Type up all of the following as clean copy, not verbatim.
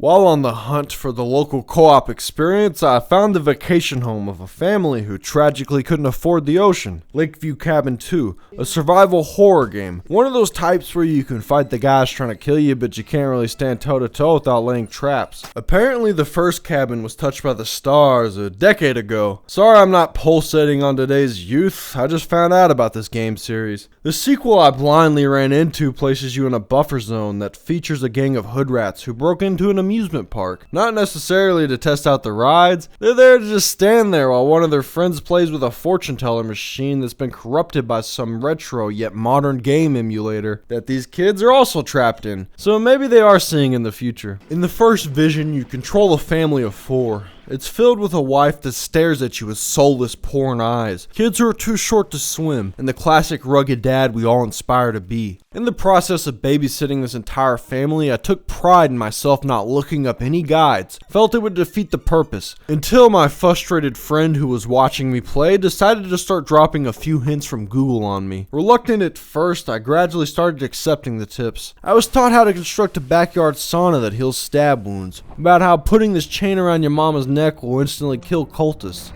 While on the hunt for the local co-op experience, I found the vacation home of a family who tragically couldn't afford the ocean. Lakeview Cabin 2, a survival horror game. One of those types where you can fight the guys trying to kill you, but you can't really stand toe-to-toe without laying traps. Apparently the first cabin was touched by the stars a decade ago. Sorry I'm not pulsating on today's youth, I just found out about this game series. The sequel I blindly ran into places you in a buffer zone that features a gang of hood rats who broke into an amusement park. Not necessarily to test out the rides, they're there to just stand there while one of their friends plays with a fortune teller machine that's been corrupted by some retro yet modern game emulator that these kids are also trapped in. So maybe they are seeing in the future. In the first vision, you control a family of 4. It's filled with a wife that stares at you with soulless porn eyes, kids who are too short to swim, and the classic rugged dad we all aspire to be. In the process of babysitting this entire family, I took pride in myself not looking up any guides, felt it would defeat the purpose, until my frustrated friend who was watching me play decided to start dropping a few hints from Google on me. Reluctant at first, I gradually started accepting the tips. I was taught how to construct a backyard sauna that heals stab wounds, about how putting this chain around your mama's neck will instantly kill cultists,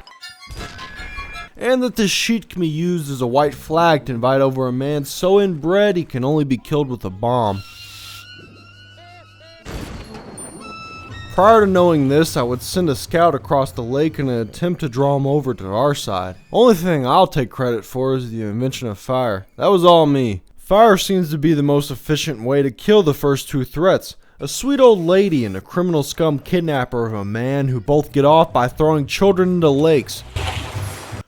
and that this sheet can be used as a white flag to invite over a man so inbred he can only be killed with a bomb. Prior to knowing this, I would send a scout across the lake in an attempt to draw him over to our side. Only thing I'll take credit for is the invention of fire. That was all me. Fire seems to be the most efficient way to kill the first 2 threats. A sweet old lady and a criminal scum kidnapper of a man who both get off by throwing children into lakes.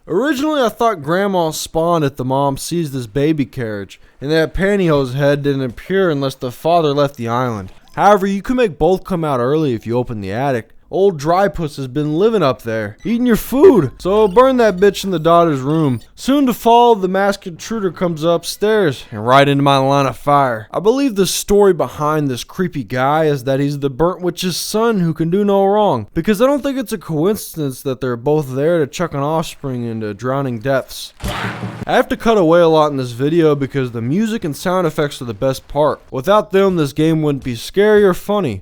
Originally I thought grandma spawned at the mom seized this baby carriage, and that pantyhose head didn't appear unless the father left the island. However, you can make both come out early if you open the attic. Old dry puss has been living up there, eating your food, so burn that bitch in the daughter's room. Soon to follow, the masked intruder comes upstairs and right into my line of fire. I believe the story behind this creepy guy is that he's the burnt witch's son who can do no wrong, because I don't think it's a coincidence that they're both there to chuck an offspring into drowning depths. I have to cut away a lot in this video because the music and sound effects are the best part. Without them, this game wouldn't be scary or funny.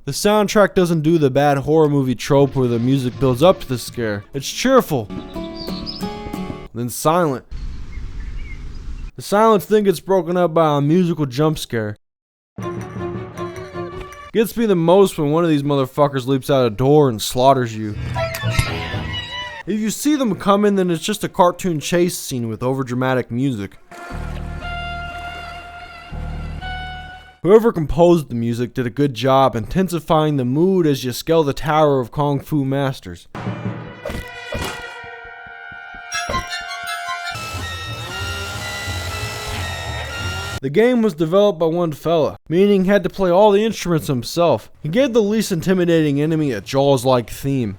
The soundtrack doesn't do the bad horror movie trope where the music builds up to the scare. It's cheerful, then silent. The silence then gets broken up by a musical jump scare. Gets me the most when one of these motherfuckers leaps out a door and slaughters you. If you see them coming, then it's just a cartoon chase scene with overdramatic music. Whoever composed the music did a good job intensifying the mood as you scale the tower of Kung Fu Masters. The game was developed by one fella, meaning he had to play all the instruments himself. He gave the least intimidating enemy a Jaws-like theme,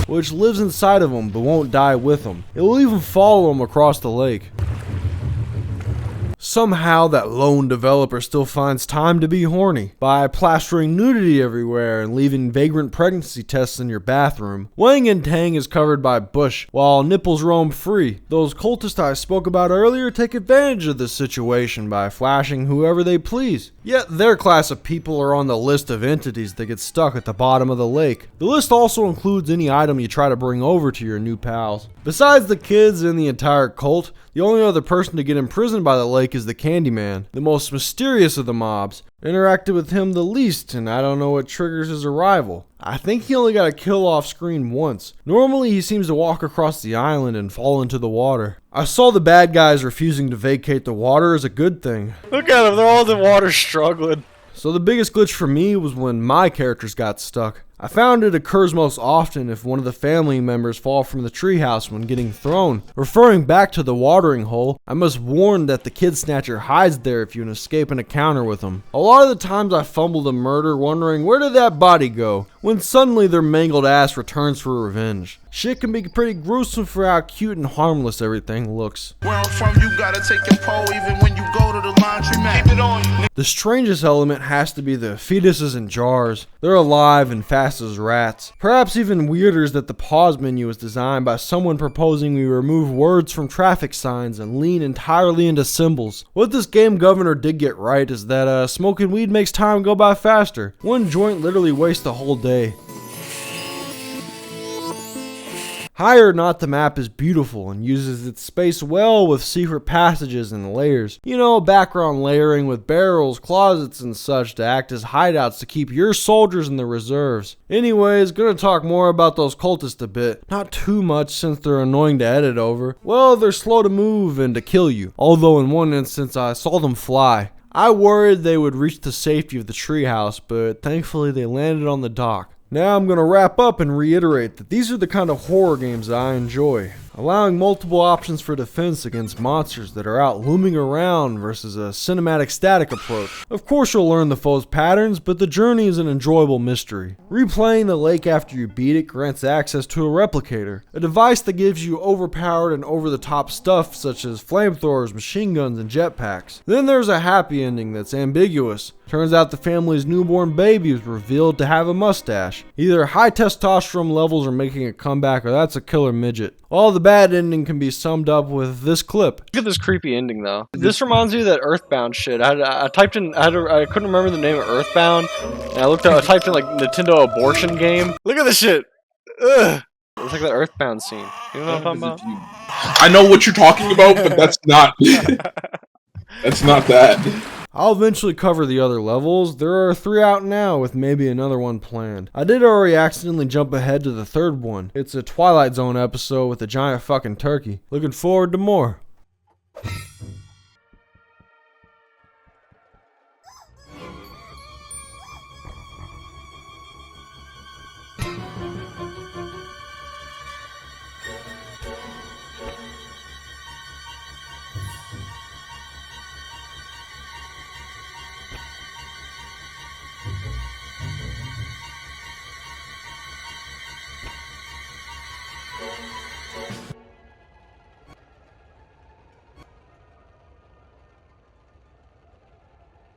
which lives inside of him but won't die with him. It will even follow him across the lake. Somehow that lone developer still finds time to be horny by plastering nudity everywhere and leaving vagrant pregnancy tests in your bathroom. Wang and Tang is covered by bush while nipples roam free. Those cultists I spoke about earlier take advantage of this situation by flashing whoever they please. Yet their class of people are on the list of entities that get stuck at the bottom of the lake. The list also includes any item you try to bring over to your new pals. Besides the kids and the entire cult, the only other person to get imprisoned by the lake is the Candyman, the most mysterious of the mobs. Interacted with him the least, and I don't know what triggers his arrival. I think he only got a kill off screen once. Normally he seems to walk across the island and fall into the water. I saw the bad guys refusing to vacate the water as a good thing. Look at them, they're all in the water struggling. So the biggest glitch for me was when my characters got stuck. I found it occurs most often if one of the family members fall from the treehouse when getting thrown. Referring back to the watering hole, I must warn that the kid snatcher hides there if you escape an encounter with him. A lot of the times I fumbled a murder wondering where did that body go, when suddenly their mangled ass returns for revenge. Shit can be pretty gruesome for how cute and harmless everything looks. Where I'm from, you gotta take your pole even when you go to the The strangest element has to be the fetuses in jars. They're alive and fast as rats. Perhaps even weirder is that the pause menu was designed by someone proposing we remove words from traffic signs and lean entirely into symbols. What this game governor did get right is that smoking weed makes time go by faster. One joint literally wastes a whole day. Higher or not, the map is beautiful and uses its space well with secret passages and layers. You know, background layering with barrels, closets, and such to act as hideouts to keep your soldiers in the reserves. Anyways, gonna talk more about those cultists a bit. Not too much since they're annoying to edit over. Well, they're slow to move and to kill you. Although in one instance I saw them fly. I worried they would reach the safety of the treehouse, but thankfully they landed on the dock. Now I'm going to wrap up and reiterate that these are the kind of horror games that I enjoy. Allowing multiple options for defense against monsters that are out looming around versus a cinematic static approach. Of course you'll learn the foe's patterns, but the journey is an enjoyable mystery. Replaying the lake after you beat it grants access to a replicator, a device that gives you overpowered and over-the-top stuff such as flamethrowers, machine guns, and jetpacks. Then there's a happy ending that's ambiguous. Turns out the family's newborn baby was revealed to have a mustache. Either high testosterone levels are making a comeback or that's a killer midget. All the bad ending can be summed up with this clip. Look at this creepy ending though. This reminds me of that Earthbound shit. I typed in, I couldn't remember the name of Earthbound, and I typed in like Nintendo abortion game. Look at this shit. Ugh. It's like the Earthbound scene. You know what I'm talking about? I know what you're talking about, but that's not. That's not that. I'll eventually cover the other levels. There are 3 out now with maybe another one planned. I did already accidentally jump ahead to the 3rd one. It's a Twilight Zone episode with a giant fucking turkey. Looking forward to more.